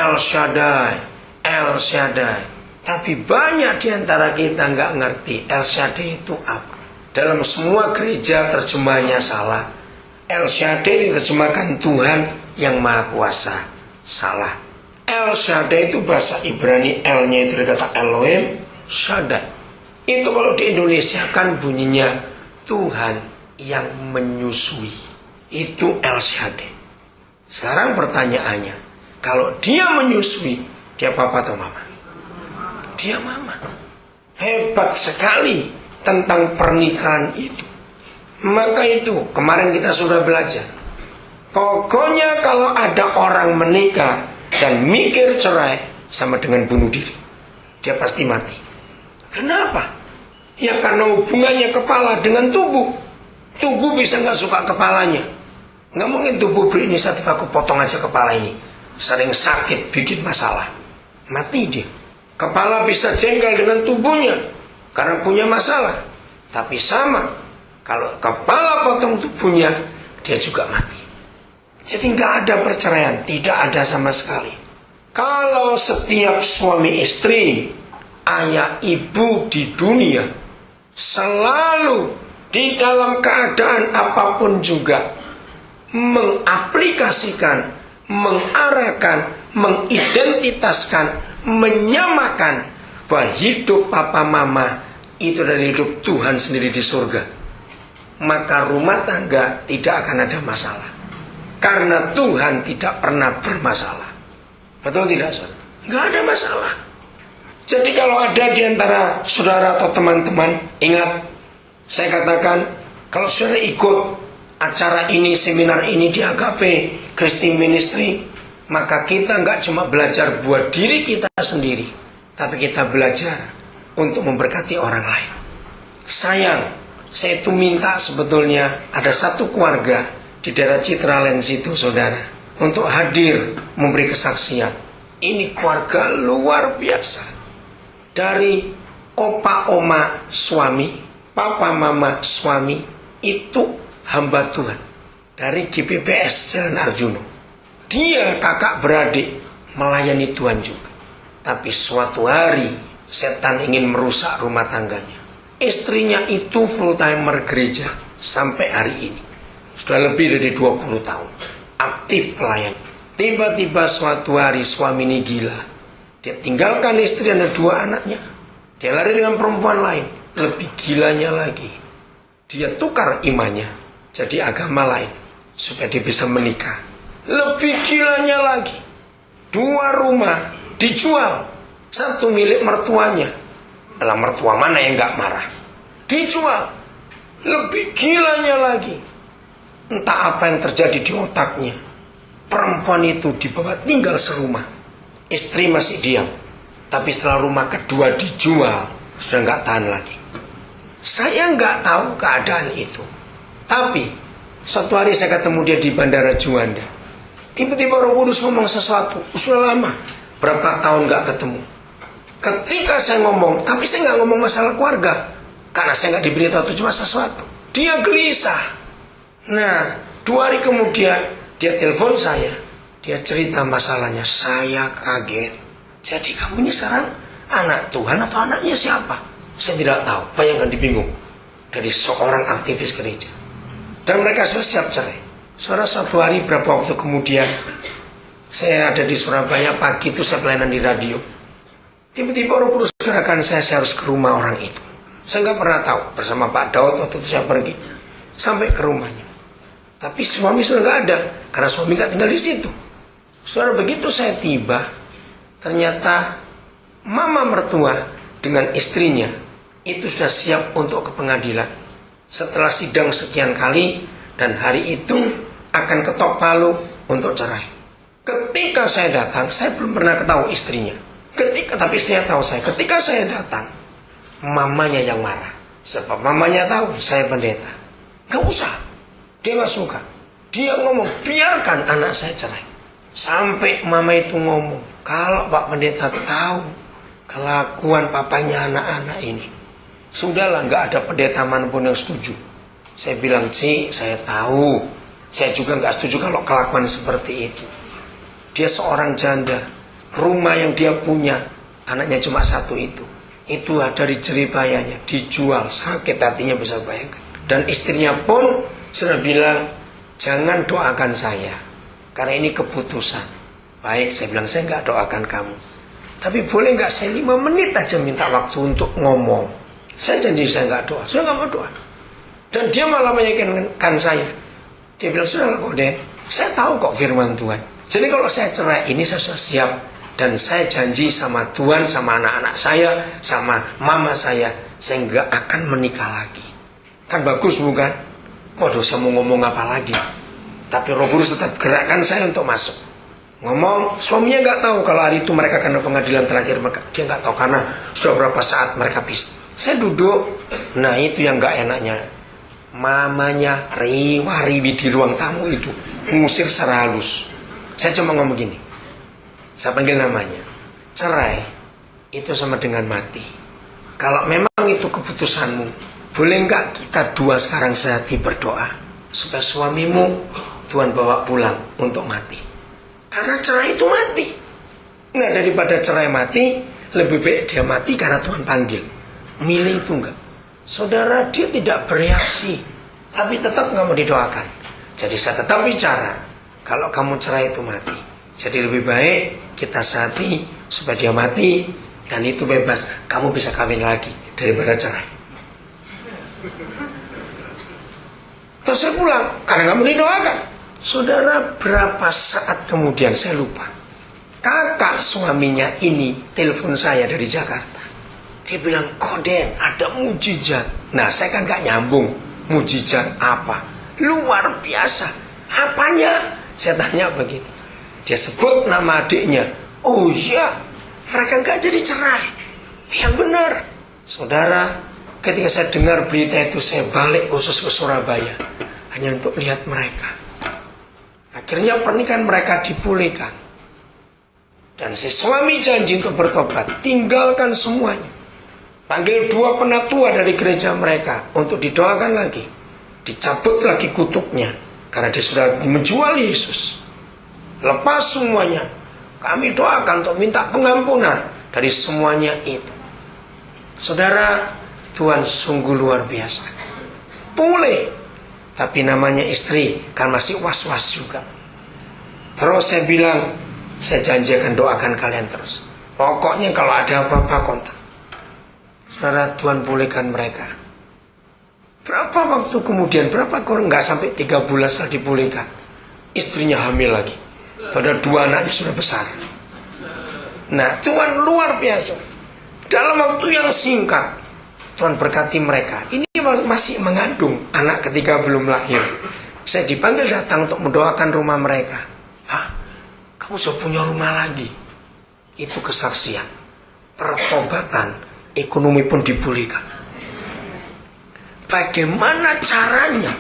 El Shaddai, El Shaddai. Tapi banyak di antara kita nggak ngerti El Shaddai itu apa. Dalam semua gereja terjemahnya salah. El Shaddai diterjemahkan Tuhan yang Maha Kuasa. Salah. El Shaddai itu bahasa Ibrani, L-nya itu dari kata Elohim, Shaddai. Itu kalau di Indonesia kan bunyinya Tuhan yang menyusui. Itu El Shaddai. Sekarang pertanyaannya, kalau dia menyusui, dia papa atau mama? Dia mama. Hebat sekali tentang pernikahan itu. Maka itu kemarin kita sudah belajar. Pokoknya kalau ada orang menikah dan mikir cerai, sama dengan bunuh diri. Dia pasti mati. Kenapa? Ya karena hubungannya kepala dengan tubuh. Tubuh bisa gak suka kepalanya. Gak mungkin tubuh berinisiatif, aku potong aja kepala ini. Sering sakit, bikin masalah. Mati dia. Kepala bisa jengkel dengan tubuhnya karena punya masalah. Tapi sama, kalau kepala potong tubuhnya, dia juga mati. Jadi gak ada perceraian, tidak ada sama sekali. Kalau setiap suami istri, ayah ibu di dunia, selalu di dalam keadaan apapun juga mengaplikasikan, mengarahkan, mengidentitaskan, menyamakan bahwa hidup papa mama itu dari hidup Tuhan sendiri di surga, maka rumah tangga tidak akan ada masalah. Karena Tuhan tidak pernah bermasalah. Betul tidak, saudara? Nggak ada masalah. Jadi kalau ada di antara saudara atau teman-teman, ingat, saya katakan, kalau saudara ikut acara ini, seminar ini di Agape Christian Ministry, maka kita nggak cuma belajar buat diri kita sendiri, tapi kita belajar untuk memberkati orang lain. Sayang, saya itu minta sebetulnya ada satu keluarga di daerah Citraland situ, saudara, untuk hadir memberi kesaksian. Ini keluarga luar biasa. Dari opa oma suami, papa mama suami, itu hamba Tuhan dari GPPS Jalan Arjuna. Dia kakak beradik melayani Tuhan juga. Tapi suatu hari setan ingin merusak rumah tangganya. Istrinya itu full timer gereja sampai hari ini. Sudah lebih dari 20 tahun aktif pelayan. Tiba-tiba suatu hari suami ini gila. Dia tinggalkan istri dan 2 anaknya. Dia lari dengan perempuan lain. Lebih gilanya lagi, dia tukar imannya jadi agama lain supaya dia bisa menikah. Lebih gilanya lagi, 2 rumah dijual. 1 milik mertuanya. Dalam mertua mana yang gak marah? Dijual. Lebih gilanya lagi, entah apa yang terjadi di otaknya, perempuan itu dibawa tinggal serumah. Istri masih diam. Tapi setelah rumah kedua dijual, sudah nggak tahan lagi. Saya nggak tahu keadaan itu. Tapi suatu hari saya ketemu dia di Bandara Juanda. Tiba-tiba Roh Kudus ngomong sesuatu. Sudah lama, berapa tahun nggak ketemu. Ketika saya ngomong, tapi saya nggak ngomong masalah keluarga, karena saya nggak diberitahu itu cuma sesuatu. Dia gelisah. Nah, 2 hari kemudian dia telepon saya. Dia cerita masalahnya. Saya kaget. Jadi kamu ini sekarang anak Tuhan atau anaknya siapa? Saya tidak tahu. Bayangkan, dibingung. Dari seorang aktivis gereja. Dan mereka sudah siap cerai. Saudara, suatu hari berapa waktu kemudian, saya ada di Surabaya, pagi itu saya pelayanan di radio. Tiba-tiba Roh Kudus gerakan saya harus ke rumah orang itu. Saya nggak pernah tahu. Bersama Pak Daud waktu itu saya pergi. Sampai ke rumahnya. Tapi suami sudah nggak ada. Karena suami nggak tinggal di situ. Saudara, begitu saya tiba, ternyata mama mertua dengan istrinya itu sudah siap untuk ke pengadilan. Setelah sidang sekian kali, dan hari itu akan ketok palu untuk cerai. Ketika saya datang, saya belum pernah ketahui istrinya. Tapi istrinya tahu saya. Ketika saya datang, mamanya yang marah. Sebab mamanya tahu saya pendeta. Gak usah. Dia gak suka. Dia ngomong, biarkan anak saya cerai. Sampai mama itu ngomong, kalau Pak Pendeta tahu kelakuan papanya anak-anak ini, sudahlah, gak ada pendeta manapun yang setuju. Saya bilang, Ci, saya tahu. Saya juga gak setuju kalau kelakuan seperti itu. Dia seorang janda. Rumah yang dia punya, anaknya cuma satu itu dari jeripayanya dijual, sakit hatinya bisa bayangkan. Dan istrinya pun sudah bilang, jangan doakan saya, karena ini keputusan. Baik, saya bilang, saya nggak doakan kamu, tapi boleh nggak saya 5 menit aja minta waktu untuk ngomong. Saya janji saya nggak doa, saya nggak mau doa. Dan dia malah meyakinkan saya. Dia bilang, sudah kok Den, saya tahu kok firman Tuhan. Jadi kalau saya cerai ini saya sudah siap. Dan saya janji sama Tuhan, sama anak-anak saya, sama mama saya nggak akan menikah lagi. Kan bagus bukan? Waduh, saya mau ngomong apa lagi? Tapi Roh Kudus tetap gerakkan saya untuk masuk. Ngomong, suaminya nggak tahu kalau hari itu mereka akan pengadilan terakhir. Dia nggak tahu karena sudah berapa saat mereka bisa. Saya duduk, nah itu yang nggak enaknya. Mamanya riwa-riwi di ruang tamu itu, ngusir secara halus. Saya cuma ngomong gini, saya panggil namanya, cerai itu sama dengan mati. Kalau memang itu keputusanmu, boleh nggak kita dua sekarang sehati berdoa supaya suamimu Tuhan bawa pulang untuk mati. Karena cerai itu mati. Nah, daripada cerai mati, lebih baik dia mati karena Tuhan panggil. Milih itu enggak. Saudara, dia tidak bereaksi, tapi tetap nggak mau didoakan. Jadi saya tetap bicara, kalau kamu cerai itu mati. Jadi lebih baik kita sehati supaya dia mati, dan itu bebas, kamu bisa kawin lagi daripada cerai. Terus saya pulang karena nggak mau didoakan. Saudara, berapa saat kemudian saya lupa, kakak suaminya ini telepon saya dari Jakarta. Dia bilang, Koden, ada mujizat. Nah, saya kan gak nyambung. Mujizat apa? Luar biasa. Apanya? Saya tanya begitu. Dia sebut nama adiknya. Oh iya, mereka gak jadi cerai. Yang benar. Saudara, ketika saya dengar berita itu, saya balik khusus ke Surabaya hanya untuk lihat mereka. Akhirnya pernikahan mereka dipulihkan. Dan si suami janji untuk bertobat, tinggalkan semuanya. Panggil 2 penatua dari gereja mereka untuk didoakan lagi. Dicabut lagi kutuknya karena dia sudah menjual Yesus. Lepas semuanya, kami doakan untuk minta pengampunan dari semuanya itu. Saudara, Tuhan sungguh luar biasa. Pulih, tapi namanya istri kan masih was-was juga. Terus saya bilang, saya janji akan doakan kalian terus. Pokoknya kalau ada apa-apa kontak. Saudara, Tuhan pulihkan mereka. Berapa waktu kemudian, berapa kurang, nggak sampai 3 bulan setelah dipulihkan, istrinya hamil lagi. Padahal 2 anaknya sudah besar. Nah, Tuhan luar biasa. Dalam waktu yang singkat, Tuhan berkati mereka. Ini masih mengandung, anak ketiga belum lahir. Saya dipanggil datang untuk mendoakan rumah mereka. Hah? Kamu sudah punya rumah lagi? Itu kesaksian. Pertobatan. Ekonomi pun dipulihkan. Bagaimana caranya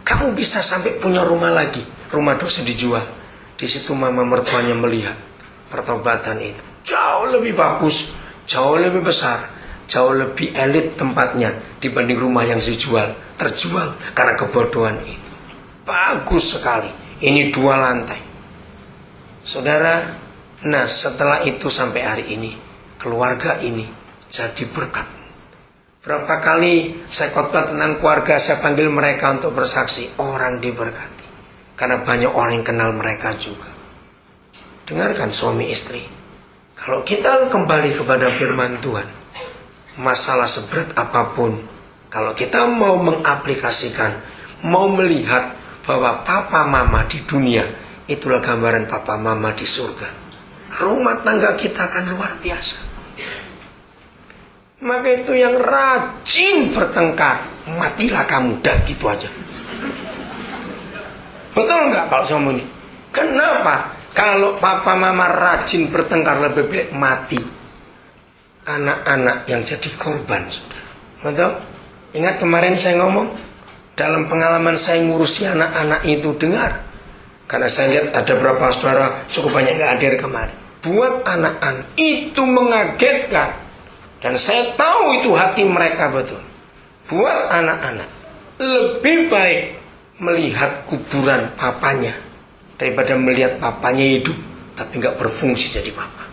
kamu bisa sampai punya rumah lagi? Rumah dosa dijual. Di situ mama mertuanya melihat pertobatan itu jauh lebih bagus, jauh lebih besar, jauh lebih elit tempatnya dibanding rumah yang dijual. Terjual karena kebodohan itu. Bagus sekali. Ini 2 lantai. Saudara, nah setelah itu sampai hari ini, keluarga ini jadi berkat. Berapa kali saya khotbah tentang keluarga, saya panggil mereka untuk bersaksi. Orang diberkati karena banyak orang yang kenal mereka juga. Dengarkan suami istri, kalau kita kembali kepada firman Tuhan, masalah seberat apapun, kalau kita mau mengaplikasikan, mau melihat bahwa papa mama di dunia itulah gambaran papa mama di surga, rumah tangga kita akan luar biasa. Maka itu yang rajin bertengkar, matilah kamu, dan gitu aja. Betul nggak kalau saya ngomong ini? Kenapa? Kalau papa mama rajin bertengkar, lebih baik mati. Anak-anak yang jadi korban, saudara. Betul? Ingat kemarin saya ngomong, dalam pengalaman saya ngurusi anak-anak itu, dengar. Karena saya lihat ada beberapa saudara cukup banyak yang hadir kemarin. Buat anak-anak itu mengagetkan. Dan saya tahu itu hati mereka betul. Buat anak-anak, lebih baik melihat kuburan papanya daripada melihat papanya hidup tapi nggak berfungsi jadi papa.